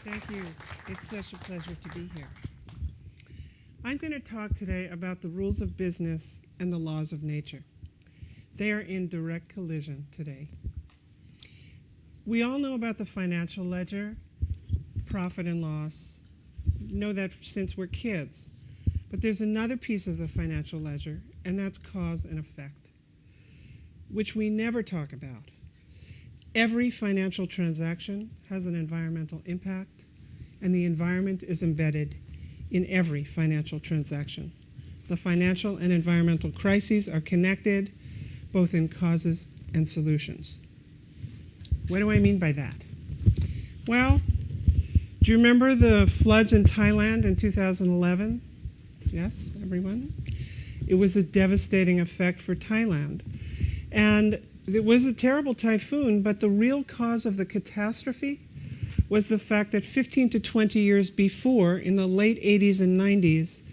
Thank you. It's such a pleasure to be here. I'm going to talk today about the rules of business and the laws of nature. They are in direct collision today. We all know about the financial ledger, profit and loss. We know that since we're kids. But there's another piece of the financial ledger, and that's cause and effect, which we never talk about. Every financial transaction has an environmental impact, and the environment is embedded in every financial transaction. The financial and environmental crises are connected, both in causes and solutions. What do I mean by that? Well, do you remember the floods in Thailand in 2011? Yes, everyone? It was a devastating effect for Thailand. And it was a terrible typhoon, but the real cause of the catastrophe was the fact that 15 to 20 years before, in the late 80s and 90s,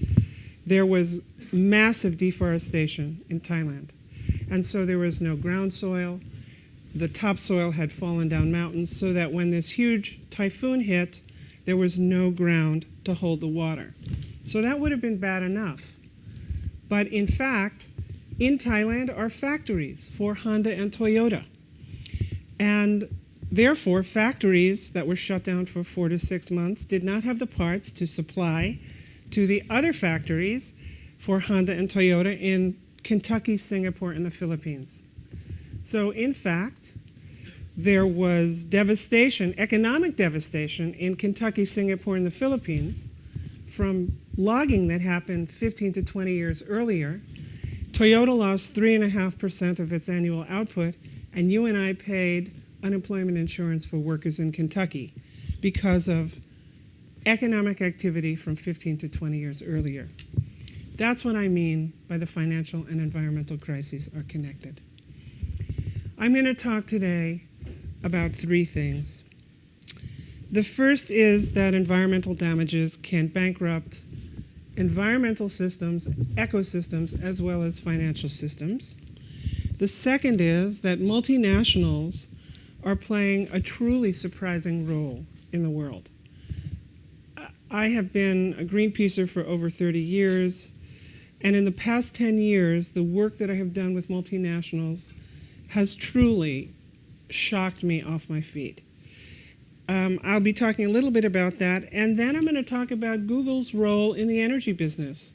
there was massive deforestation in Thailand. And so there was no ground soil. The topsoil had fallen down mountains, so that when this huge typhoon hit, there was no ground to hold the water. So that would have been bad enough. But in fact, in Thailand are factories for Honda and Toyota. And therefore, factories that were shut down for 4 to 6 months did not have the parts to supply to the other factories for Honda and Toyota in Kentucky, Singapore, and the Philippines. So in fact, there was devastation, economic devastation in Kentucky, Singapore, and the Philippines from logging that happened 15 to 20 years earlier. Toyota lost 3.5% of its annual output, and you and I paid unemployment insurance for workers in Kentucky because of economic activity from 15 to 20 years earlier. That's what I mean by the financial and environmental crises are connected. I'm going to talk today about 3 things. The first is that environmental damages can bankrupt environmental systems, ecosystems, as well as financial systems. The second is that multinationals are playing a truly surprising role in the world. I have been a Greenpeacer for over 30 years, and in the past 10 years, the work that I have done with multinationals has truly shocked me off my feet. I'll be talking a little bit about that, and then I'm going to talk about Google's role in the energy business.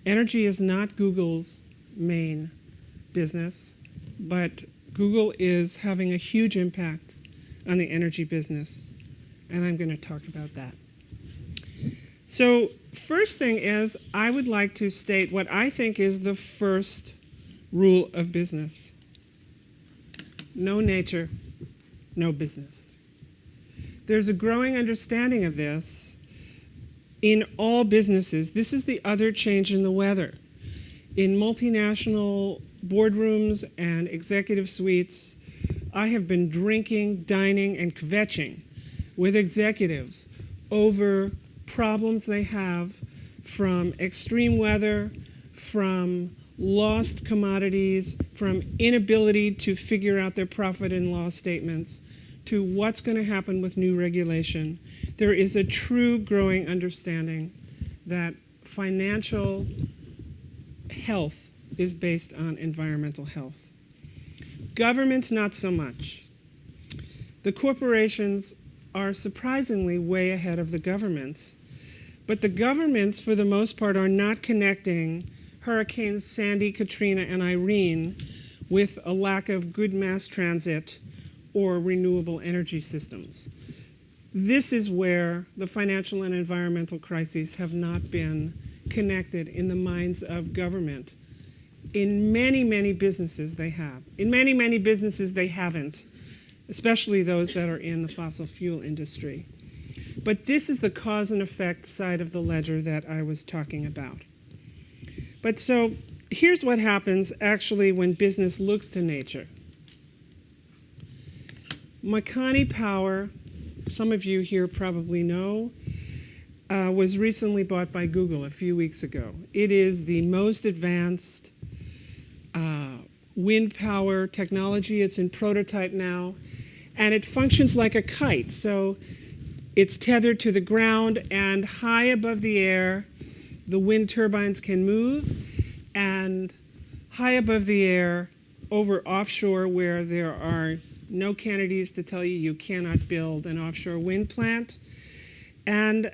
Energy is not Google's main business, but Google is having a huge impact on the energy business, and I'm going to talk about that. So first thing is, I would like to state what I think is the first rule of business. No nature, no business. There's a growing understanding of this in all businesses. This is the other change in the weather. In multinational boardrooms and executive suites, I have been drinking, dining, and kvetching with executives over problems they have from extreme weather, from lost commodities, from inability to figure out their profit and loss statements, to what's going to happen with new regulation. There is a true growing understanding that financial health is based on environmental health. Governments, not so much. The corporations are surprisingly way ahead of the governments, but the governments, for the most part, are not connecting Hurricanes Sandy, Katrina, and Irene with a lack of good mass transit or renewable energy systems. This is where the financial and environmental crises have not been connected in the minds of government. In many, many businesses they have. In many, many businesses they haven't, especially those that are in the fossil fuel industry. But this is the cause and effect side of the ledger that I was talking about. But so here's what happens actually when business looks to nature. Makani Power, some of you here probably know, was recently bought by Google a few weeks ago. It is the most advanced wind power technology. It's in prototype now, and it functions like a kite. So It's tethered to the ground, and high above the air, the wind turbines can move, and high above the air, over offshore where there are no Kennedys to tell you cannot build an offshore wind plant. And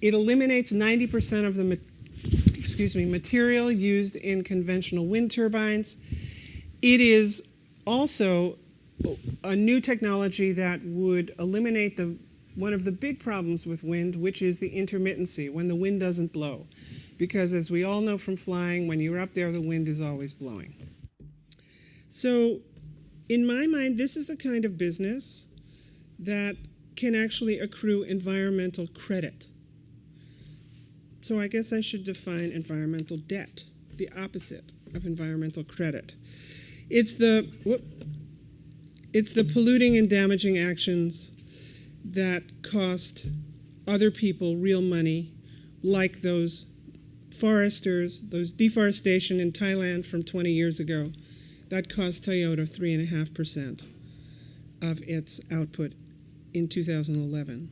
it eliminates 90% of the material used in conventional wind turbines. It is also a new technology that would eliminate one of the big problems with wind, which is the intermittency, when the wind doesn't blow. Because as we all know from flying, when you're up there, the wind is always blowing. So in my mind, this is the kind of business that can actually accrue environmental credit. So I guess I should define environmental debt, the opposite of environmental credit. It's the polluting and damaging actions that cost other people real money, like those foresters, those deforestation in Thailand from 20 years ago. That cost Toyota 3.5% of its output in 2011.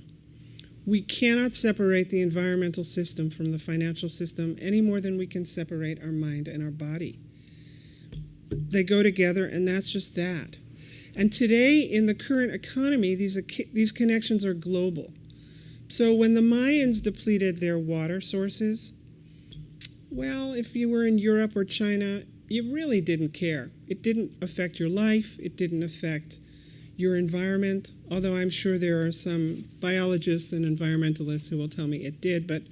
We cannot separate the environmental system from the financial system any more than we can separate our mind and our body. They go together, and that's just that. And today, in the current economy, these connections are global. So when the Mayans depleted their water sources, well, if you were in Europe or China, you really didn't care. It didn't affect your life. It didn't affect your environment, although I'm sure there are some biologists and environmentalists who will tell me it did. But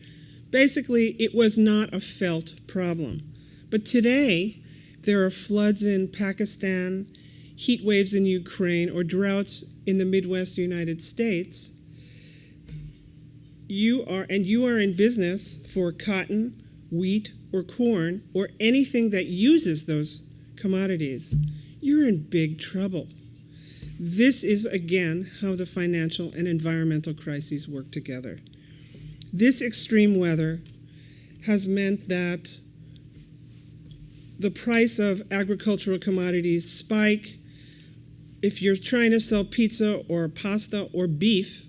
basically, it was not a felt problem. But today, there are floods in Pakistan, heat waves in Ukraine, or droughts in the Midwest United States. You are in business for cotton, wheat, or corn, or anything that uses those commodities. You're in big trouble. This is, again, how the financial and environmental crises work together. This extreme weather has meant that the price of agricultural commodities spike. If you're trying to sell pizza or pasta or beef,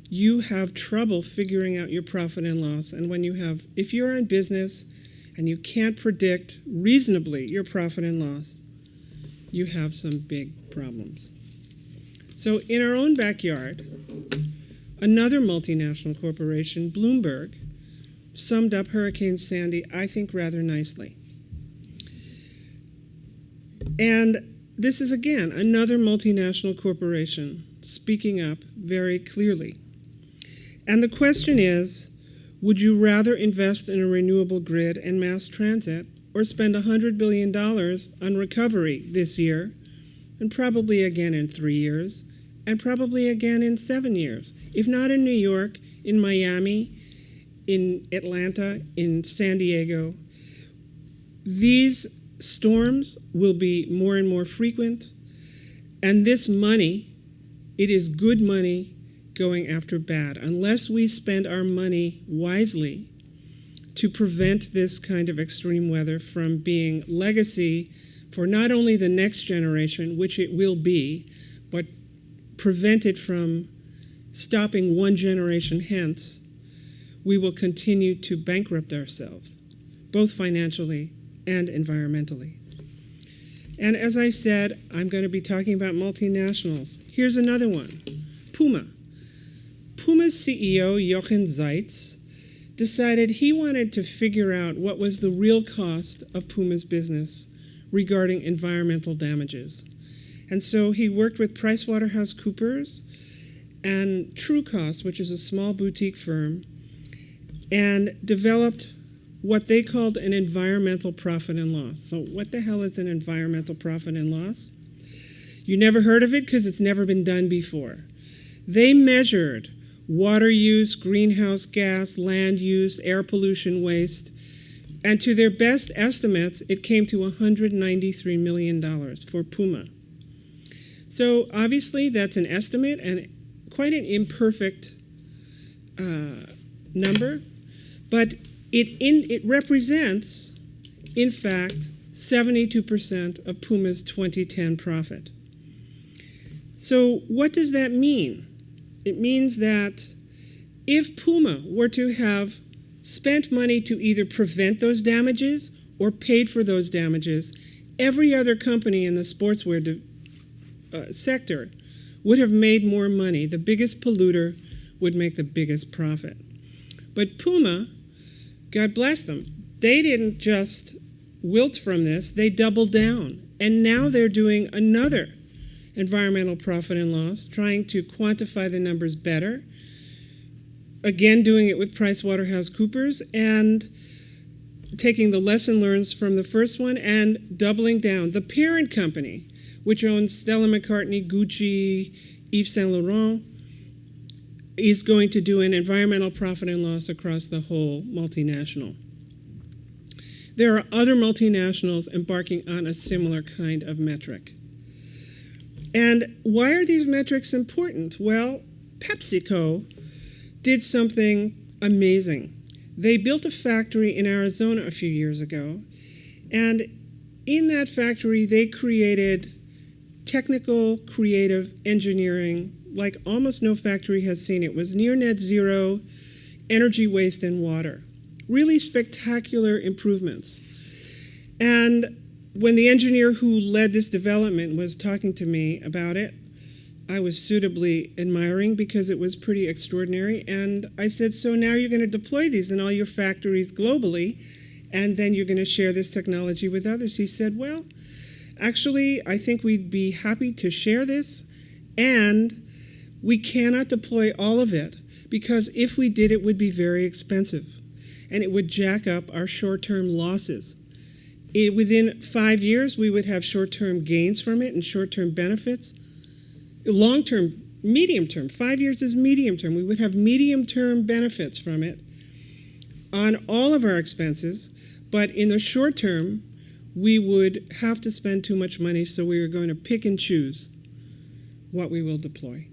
you have trouble figuring out your profit and loss. And if you're in business and you can't predict reasonably your profit and loss, you have some big problems. So in our own backyard, another multinational corporation, Bloomberg, summed up Hurricane Sandy, I think, rather nicely. And this is, again, another multinational corporation speaking up very clearly. And the question is, would you rather invest in a renewable grid and mass transit or spend $100 billion on recovery this year, and probably again in 3 years, and probably again in 7 years? If not in New York, in Miami, in Atlanta, in San Diego. These storms will be more and more frequent, and this money, it is good money going after bad. Unless we spend our money wisely to prevent this kind of extreme weather from being legacy for not only the next generation, which it will be, but prevent it from stopping one generation hence, we will continue to bankrupt ourselves, both financially and environmentally. And as I said, I'm going to be talking about multinationals. Here's another one, Puma. Puma's CEO, Jochen Zeitz, decided he wanted to figure out what was the real cost of Puma's business regarding environmental damages. And so he worked with PricewaterhouseCoopers and TrueCost, which is a small boutique firm, and developed what they called an environmental profit and loss. So what the hell is an environmental profit and loss? You never heard of it because it's never been done before. They measured water use, greenhouse gas, land use, air pollution, waste, and to their best estimates, it came to $193 million for Puma. So obviously that's an estimate and quite an imperfect number, but it represents, in fact, 72% of Puma's 2010 profit. So what does that mean? It means that if Puma were to have spent money to either prevent those damages or paid for those damages, every other company in the sportswear sector would have made more money. The biggest polluter would make the biggest profit. But Puma, God bless them, they didn't just wilt from this, they doubled down. And now they're doing another environmental profit and loss, trying to quantify the numbers better. Again, doing it with PricewaterhouseCoopers and taking the lesson learned from the first one and doubling down. The parent company, which owns Stella McCartney, Gucci, Yves Saint Laurent, is going to do an environmental profit and loss across the whole multinational. There are other multinationals embarking on a similar kind of metric. And why are these metrics important? Well, PepsiCo did something amazing. They built a factory in Arizona a few years ago, and in that factory they created technical, creative engineering like almost no factory has seen. It was near net zero, energy waste, and water. Really spectacular improvements. And when the engineer who led this development was talking to me about it, I was suitably admiring because it was pretty extraordinary. And I said, so now you're going to deploy these in all your factories globally, and then you're going to share this technology with others. He said, well, actually, I think we'd be happy to share this, and we cannot deploy all of it because if we did, it would be very expensive, and it would jack up our short-term losses. Within 5 years, we would have short-term gains from it and short-term benefits. Long-term, medium-term, 5 years is medium-term. We would have medium-term benefits from it on all of our expenses, but in the short term, we would have to spend too much money, so we were going to pick and choose what we will deploy.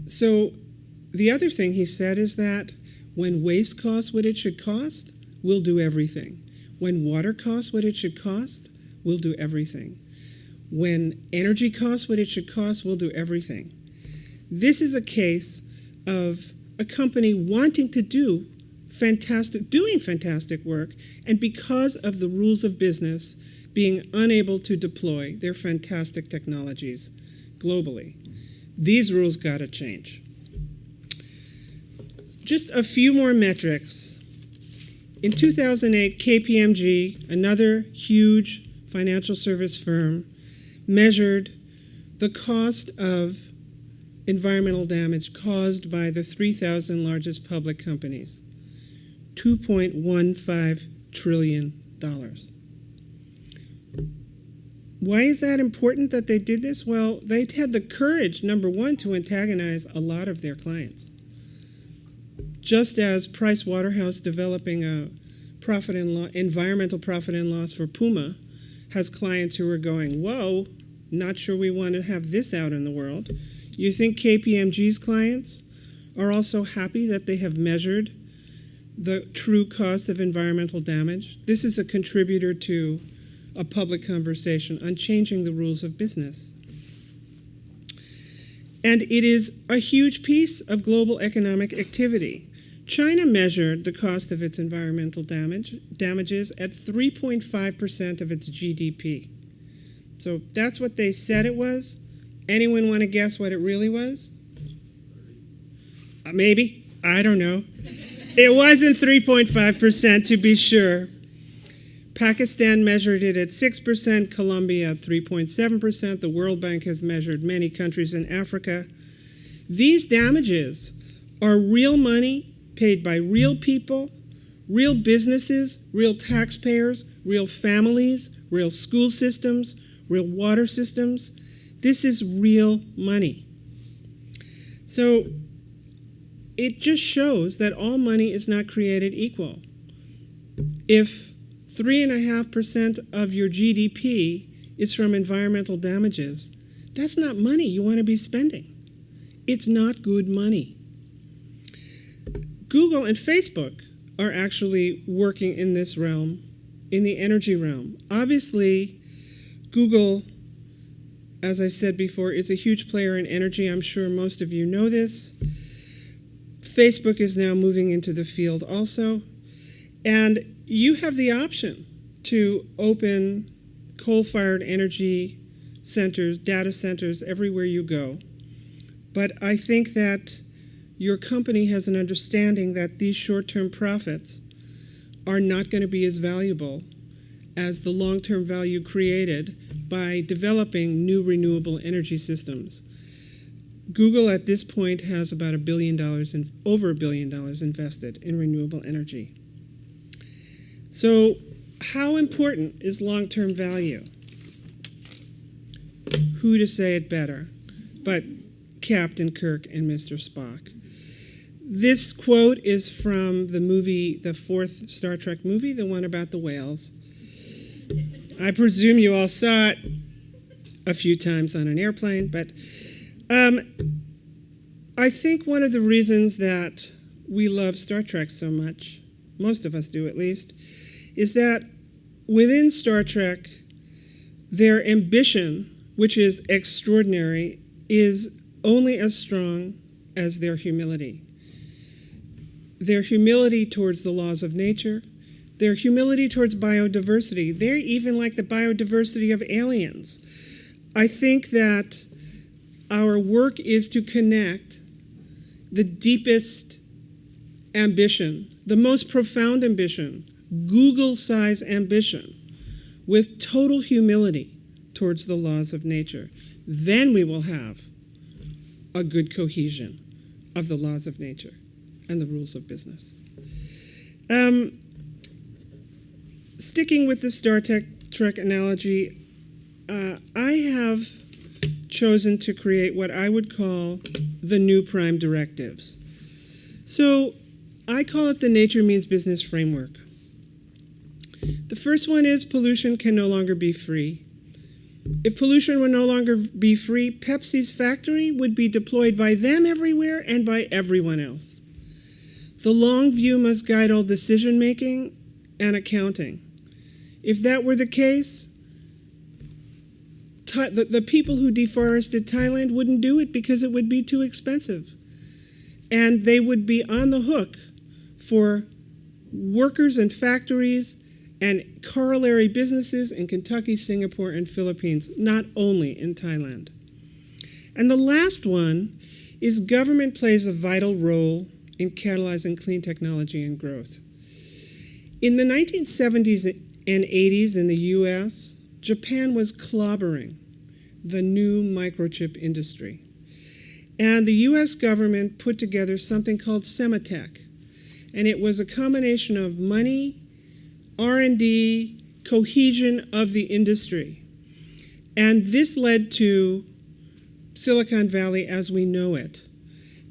So the other thing he said is that when waste costs what it should cost, we'll do everything. When water costs what it should cost, we'll do everything. When energy costs what it should cost, we'll do everything. This is a case of a company wanting to doing fantastic work, and because of the rules of business, being unable to deploy their fantastic technologies globally. These rules got to change. Just a few more metrics. In 2008, KPMG, another huge financial service firm, measured the cost of environmental damage caused by the 3,000 largest public companies. $2.15 trillion. Why is that important that they did this? Well, they had the courage, number one, to antagonize a lot of their clients. Just as Price Waterhouse developing a environmental profit and loss for Puma has clients who are going, whoa, not sure we want to have this out in the world. You think KPMG's clients are also happy that they have measured the true cost of environmental damage? This is a contributor to a public conversation on changing the rules of business. And it is a huge piece of global economic activity. China measured the cost of its environmental damages at 3.5% of its GDP. So that's what they said it was. Anyone want to guess what it really was? Maybe. I don't know. It wasn't 3.5% to be sure. Pakistan measured it at 6%, Colombia at 3.7%. The World Bank has measured many countries in Africa. These damages are real money paid by real people, real businesses, real taxpayers, real families, real school systems, real water systems. This is real money. So it just shows that all money is not created equal. If 3.5% of your GDP is from environmental damages, that's not money you want to be spending. It's not good money. Google and Facebook are actually working in this realm, in the energy realm. Obviously, Google as I said before, is a huge player in energy. I'm sure most of you know this. Facebook is now moving into the field also. And you have the option to open coal-fired energy centers, data centers, everywhere you go. But I think that your company has an understanding that these short-term profits are not going to be as valuable as the long-term value created by developing new renewable energy systems. Google at this point has about over $1 billion invested in renewable energy. So how important is long-term value? Who to say it better but Captain Kirk and Mr. Spock? This quote is from the movie, the fourth Star Trek movie, the one about the whales. I presume you all saw it a few times on an airplane, but I think one of the reasons that we love Star Trek so much, most of us do at least, is that within Star Trek, their ambition, which is extraordinary, is only as strong as their humility. Their humility towards the laws of nature, their humility towards biodiversity. They're even like the biodiversity of aliens. I think that our work is to connect the deepest ambition, the most profound ambition, Google-size ambition, with total humility towards the laws of nature. Then we will have a good cohesion of the laws of nature and the rules of business. Sticking with the Star Trek analogy, I have chosen to create what I would call the new Prime Directives. So I call it the Nature Means Business framework. The first one is pollution can no longer be free. If pollution would no longer be free, Pepsi's factory would be deployed by them everywhere and by everyone else. The long view must guide all decision-making and accounting. If that were the case, the people who deforested Thailand wouldn't do it because it would be too expensive. And they would be on the hook for workers and factories and corollary businesses in Kentucky, Singapore, and Philippines, not only in Thailand. And the last one is government plays a vital role in catalyzing clean technology and growth. In the 1970s and 80s in the US, Japan was clobbering the new microchip industry. And the US government put together something called Sematech. And it was a combination of money, R&D, cohesion of the industry. And this led to Silicon Valley as we know it.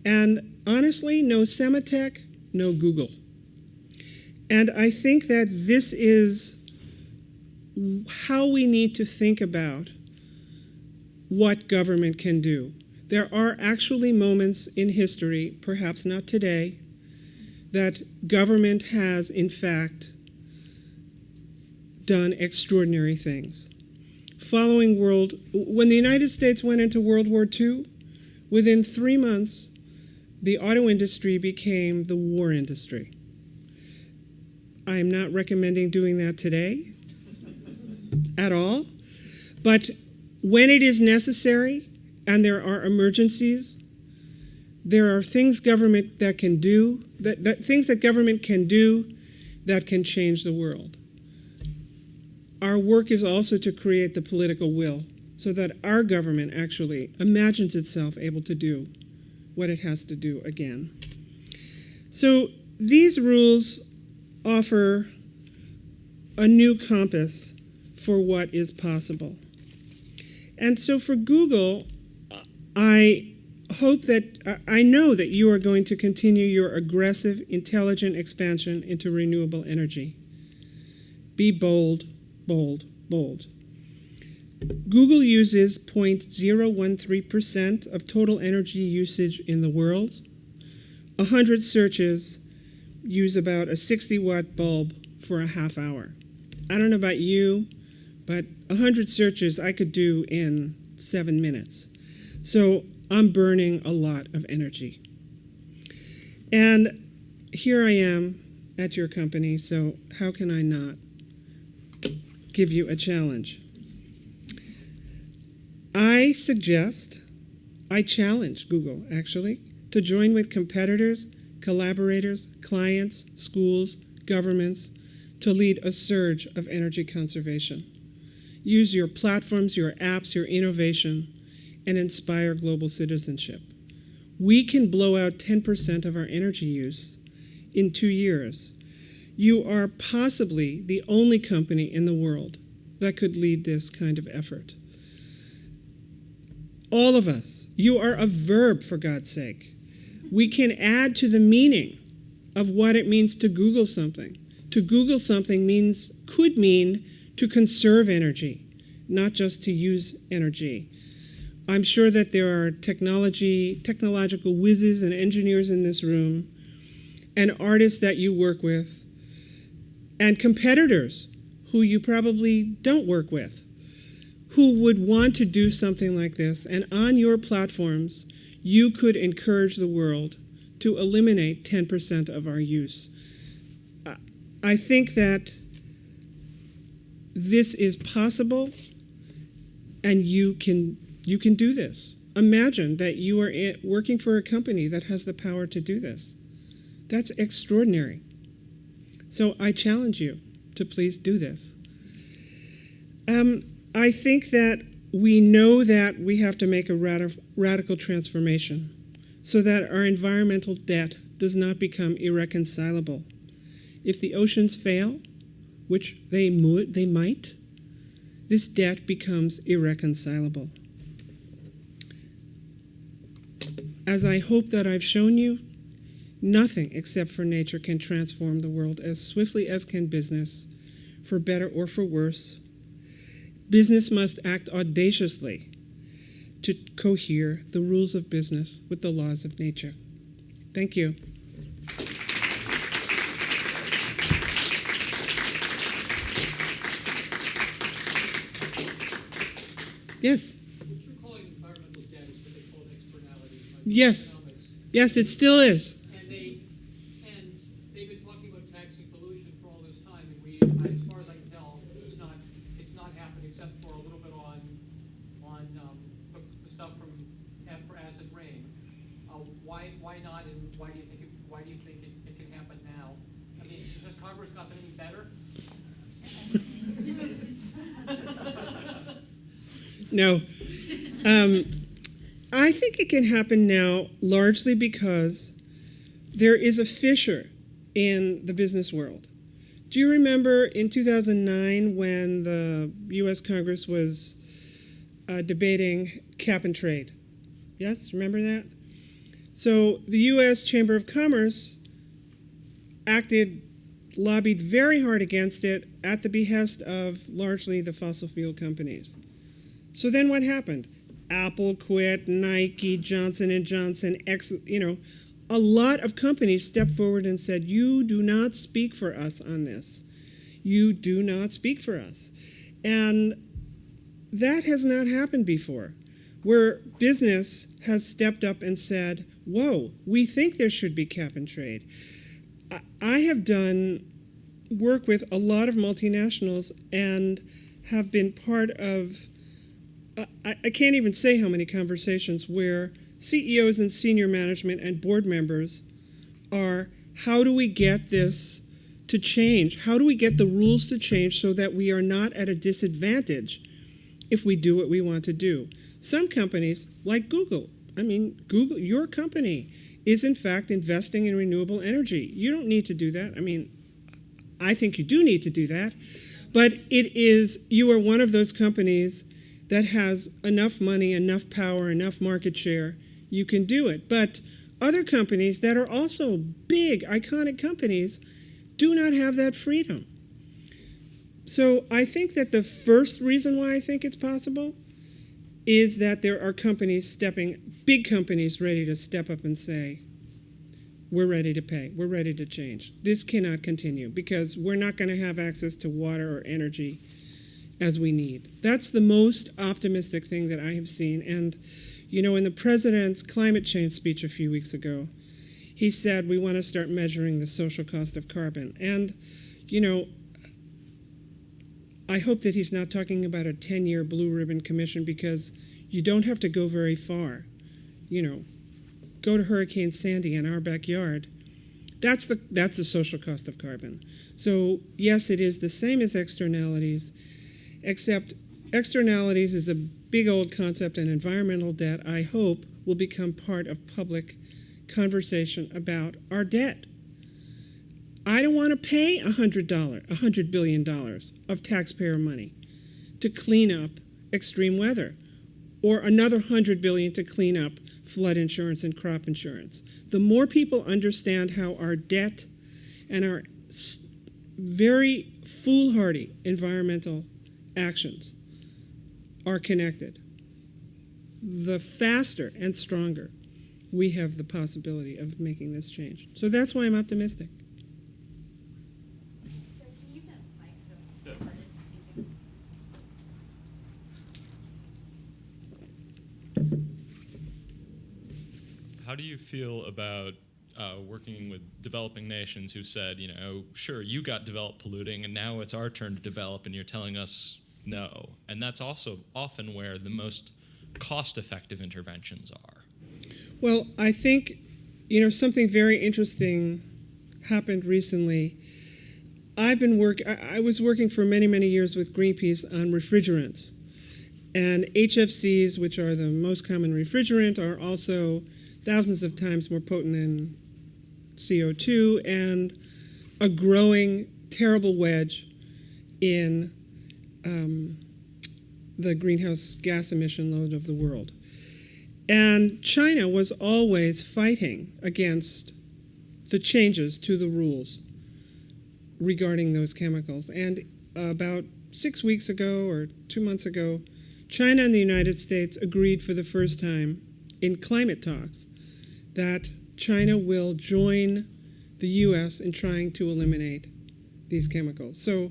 And honestly, no Sematech, no Google. And I think that this is how we need to think about what government can do. There are actually moments in history, perhaps not today, that government has, in fact, done extraordinary things. When the United States went into World War II, within 3 months, the auto industry became the war industry. I am not recommending doing that today at all, but when it is necessary and there are emergencies, there are things government that can do, things that government can do that can change the world. Our work is also to create the political will so that our government actually imagines itself able to do what it has to do again. So these rules offer a new compass for what is possible. And so for Google, I know that you are going to continue your aggressive, intelligent expansion into renewable energy. Be bold, bold, bold. Google uses 0.013% of total energy usage in the world. 100 searches use about a 60-watt bulb for a half hour. I don't know about you, but 100 searches I could do in 7 minutes. So I'm burning a lot of energy. And here I am at your company, so how can I not give you a challenge? I challenge Google, actually, to join with competitors, collaborators, clients, schools, governments, to lead a surge of energy conservation. Use your platforms, your apps, your innovation, and inspire global citizenship. We can blow out 10% of our energy use in 2 years. You are possibly the only company in the world that could lead this kind of effort. All of us. You are a verb, for God's sake. We can add to the meaning of what it means to Google something. To Google something could mean to conserve energy, not just to use energy. I'm sure that there are technological whizzes and engineers in this room, and artists that you work with, and competitors who you probably don't work with, who would want to do something like this. And on your platforms, you could encourage the world to eliminate 10% of our use. I think that this is possible, and you can do this. Imagine that you are working for a company that has the power to do this. That's extraordinary. So I challenge you to please do this. I think that we know that we have to make a radical transformation so that our environmental debt does not become irreconcilable. If the oceans fail, which they might, this debt becomes irreconcilable. As I hope that I've shown you, nothing except for nature can transform the world as swiftly as can business, for better or for worse. Business must act audaciously to cohere the rules of business with the laws of nature. Thank you. Yes? What you're calling environmental debt is what they call externalities. Like Yes. economics. Yes, it still is. And they've been talking about taxing pollution for all this time, and as far as I can tell, it's not happened except for a little bit on the stuff from F for acid rain. Why not? And why do you think it can happen now? I mean, has Congress gotten any better? No. I think it can happen now largely because there is a fissure in the business world. Do you remember in 2009 when the U.S. Congress was debating cap and trade? Yes, remember that? So the U.S. Chamber of Commerce lobbied very hard against it at the behest of largely the fossil fuel companies. So then what happened? Apple quit, Nike, Johnson & Johnson, a lot of companies stepped forward and said, you do not speak for us on this. You do not speak for us. And that has not happened before, where business has stepped up and said, whoa, we think there should be cap and trade. I have done work with a lot of multinationals and have been part of I can't even say how many conversations where CEOs and senior management and board members are, how do we get this to change? How do we get the rules to change so that we are not at a disadvantage if we do what we want to do? Some companies, like Google, Google, your company, is in fact investing in renewable energy. You don't need to do that. I think you do need to do that. But you are one of those companies that has enough money, enough power, enough market share, you can do it. But other companies that are also big, iconic companies do not have that freedom. So I think that the first reason why I think it's possible is that there are big companies ready to step up and say, we're ready to pay, we're ready to change. This cannot continue because we're not going to have access to water or energy as we need. That's the most optimistic thing that I have seen. And, you know, in the president's climate change speech a few weeks ago, he said we want to start measuring the social cost of carbon. And, you know, I hope that he's not talking about a 10-year blue ribbon commission, because you don't have to go very far. You know, go to Hurricane Sandy in our backyard. That's the social cost of carbon. So yes, it is the same as externalities, except externalities is a big old concept, and environmental debt, I hope, will become part of public conversation about our debt. I don't want to pay $100 billion of taxpayer money to clean up extreme weather, or another $100 billion to clean up flood insurance and crop insurance. The more people understand how our debt and our very foolhardy environmental actions are connected, the faster and stronger we have the possibility of making this change. So that's why I'm optimistic. So can you use that mic so it's recorded? Thank you. How do you feel about working with developing nations who said, you know, sure, you got developed polluting, and now it's our turn to develop, and you're telling us no? And that's also often where the most cost-effective interventions are. Well, I think, you know, something very interesting happened recently. I was working for many, many years with Greenpeace on refrigerants. And HFCs, which are the most common refrigerant, are also thousands of times more potent than CO2, and a growing terrible wedge in the greenhouse gas emission load of the world. And China was always fighting against the changes to the rules regarding those chemicals. And about 6 weeks ago or 2 months ago, China and the United States agreed for the first time in climate talks that China will join the U.S. in trying to eliminate these chemicals. So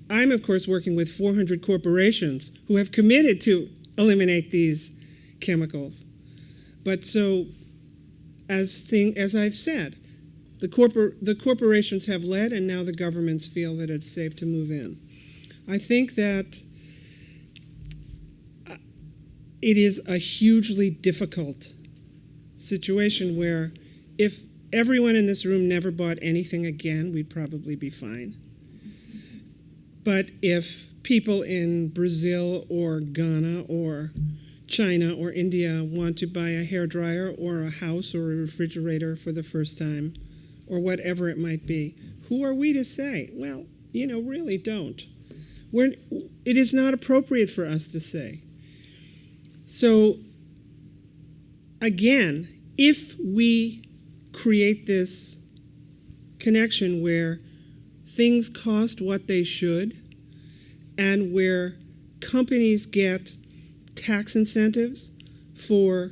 I'm, of course, working with 400 corporations who have committed to eliminate these chemicals. But so, as I've said, the corporations have led, and now the governments feel that it's safe to move in. I think that it is a hugely difficult situation where if everyone in this room never bought anything again, we'd probably be fine. But if people in Brazil or Ghana or China or India want to buy a hairdryer or a house or a refrigerator for the first time, or whatever it might be, who are we to say? Well, you know, really don't. It is not appropriate for us to say. So, again, if we create this connection where things cost what they should, and where companies get tax incentives for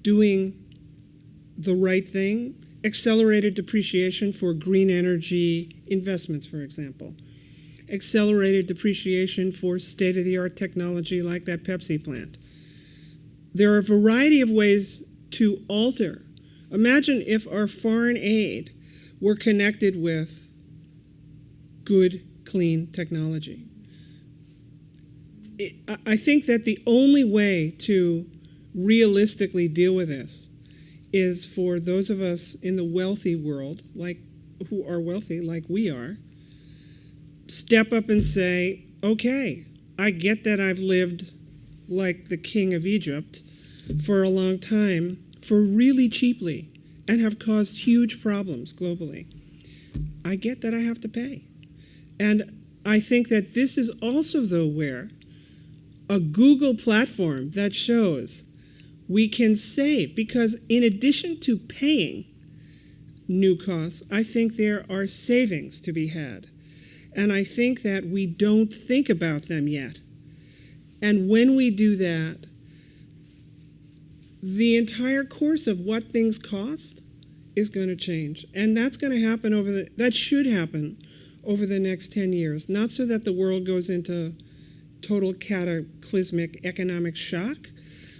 doing the right thing, accelerated depreciation for green energy investments, for example, accelerated depreciation for state-of-the-art technology like that Pepsi plant. There are a variety of ways to alter. Imagine if our foreign aid were connected with good, clean technology. I think that the only way to realistically deal with this is for those of us in the wealthy world, who are wealthy like we are, step up and say, okay, I get that I've lived like the king of Egypt for a long time for really cheaply and have caused huge problems globally. I get that I have to pay. And I think that this is also, though, where a Google platform that shows we can save, because in addition to paying new costs, I think there are savings to be had. And I think that we don't think about them yet. And when we do that, the entire course of what things cost is going to change. And that's going to happen that should happen over the next 10 years. Not so that the world goes into total cataclysmic economic shock,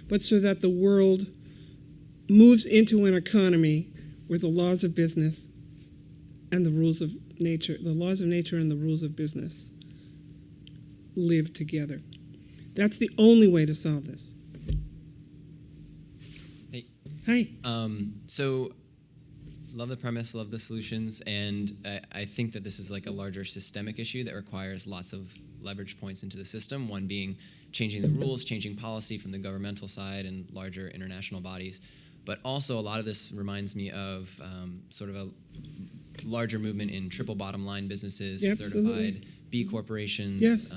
but so that the world moves into an economy where the laws of business and the rules of nature, the laws of nature and the rules of business live together. That's the only way to solve this. Hey. Hi. So, love the premise, love the solutions, and I think that this is like a larger systemic issue that requires lots of leverage points into the system, one being changing the rules, changing policy from the governmental side and larger international bodies. But also a lot of this reminds me of sort of a larger movement in triple bottom line businesses, Yep, certified absolutely. B corporations, Yes.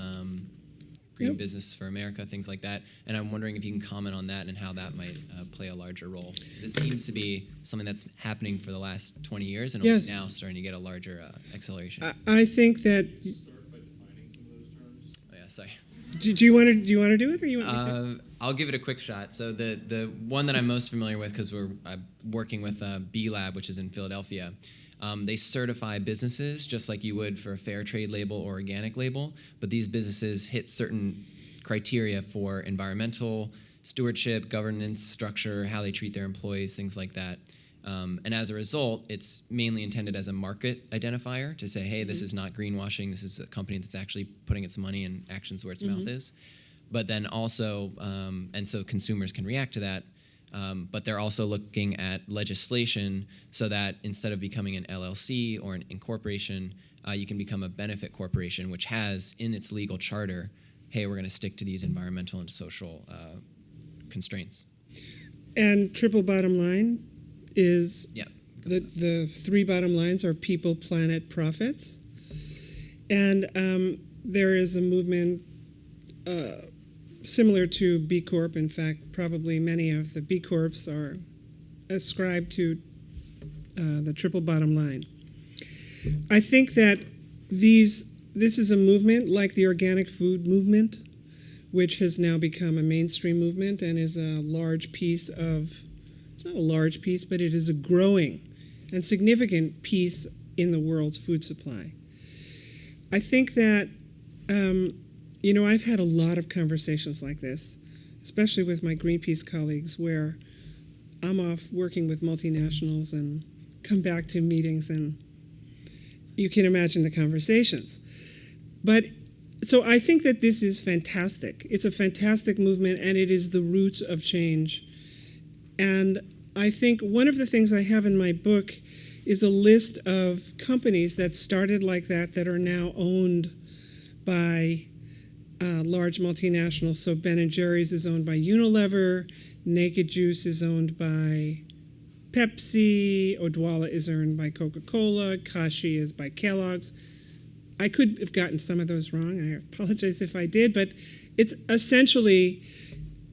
Green Yep. Business for America, things like that. And I'm wondering if you can comment on that and how that might play a larger role. It seems to be something that's happening for the last 20 years and only Yes. now starting to get a larger acceleration. I think that. Start by defining some of those terms. Oh, yeah, sorry. Do you want to do it, or you want me to? I'll give it a quick shot. So the one that I'm most familiar with, because we're working with B Lab, which is in Philadelphia, they certify businesses just like you would for a fair trade label or organic label, but these businesses hit certain criteria for environmental stewardship, governance structure, how they treat their employees, things like that. And as a result, it's mainly intended as a market identifier to say, hey, this is not greenwashing. This is a company that's actually putting its money and actions where its mouth is. But then also, and so consumers can react to that. But they're also looking at legislation so that instead of becoming an LLC or an incorporation, you can become a benefit corporation, which has in its legal charter, hey, we're going to stick to these environmental and social constraints. And triple bottom line is Yeah. the three bottom lines are people, planet, profits. And there is a movement similar to B Corp. In fact, probably many of the B Corps are ascribed to the triple bottom line. I think that this is a movement like the organic food movement, which has now become a mainstream movement and is a large piece of, it's not a large piece, but it is a growing and significant piece in the world's food supply. I think that, I've had a lot of conversations like this, especially with my Greenpeace colleagues, where I'm off working with multinationals and come back to meetings, and you can imagine the conversations. But so I think that this is fantastic. It's a fantastic movement, and it is the root of change. And I think one of the things I have in my book is a list of companies that started like that are now owned by large multinationals. So Ben & Jerry's is owned by Unilever, Naked Juice is owned by Pepsi, Odwalla is owned by Coca-Cola, Kashi is by Kellogg's. I could have gotten some of those wrong. I apologize if I did, but it's essentially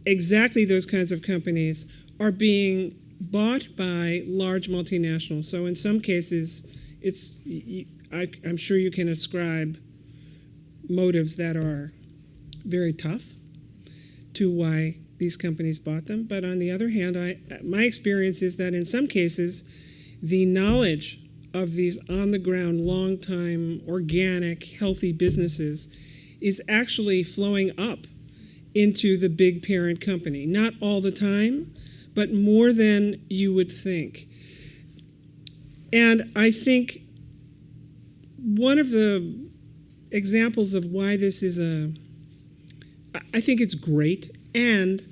exactly those kinds of companies are being bought by large multinationals. So in some cases, I'm sure you can ascribe motives that are very tough to why these companies bought them. But on the other hand, my experience is that in some cases, the knowledge of these on-the-ground, long-time, organic, healthy businesses is actually flowing up into the big parent company. Not all the time, but more than you would think. And I think one of the examples of why this is I think it's great, and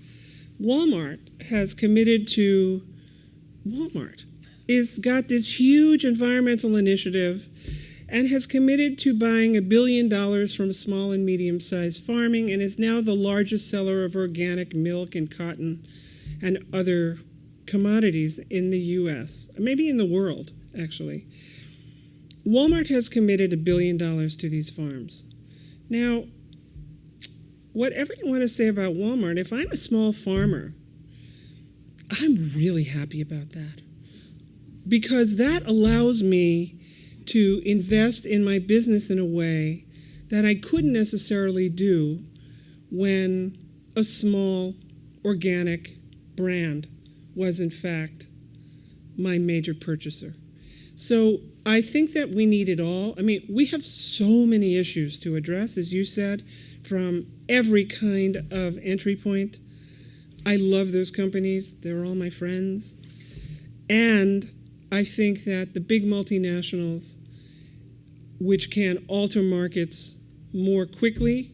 Walmart is got this huge environmental initiative and has committed to buying $1 billion from small and medium-sized farming, and is now the largest seller of organic milk and cotton and other commodities in the U.S., maybe in the world, actually. Walmart has committed $1 billion to these farms. Now, whatever you want to say about Walmart, if I'm a small farmer, I'm really happy about that, because that allows me to invest in my business in a way that I couldn't necessarily do when a small organic brand was in fact my major purchaser. So I think that we need it all. I mean, we have so many issues to address, as you said, from every kind of entry point. I love those companies. They're all my friends. And I think that the big multinationals, which can alter markets more quickly,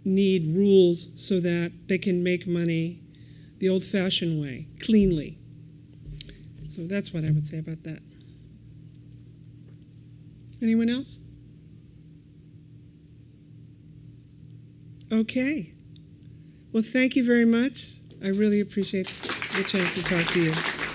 need rules so that they can make money the old-fashioned way, cleanly. So that's what I would say about that. Anyone else? Okay. Well, thank you very much. I really appreciate the chance to talk to you.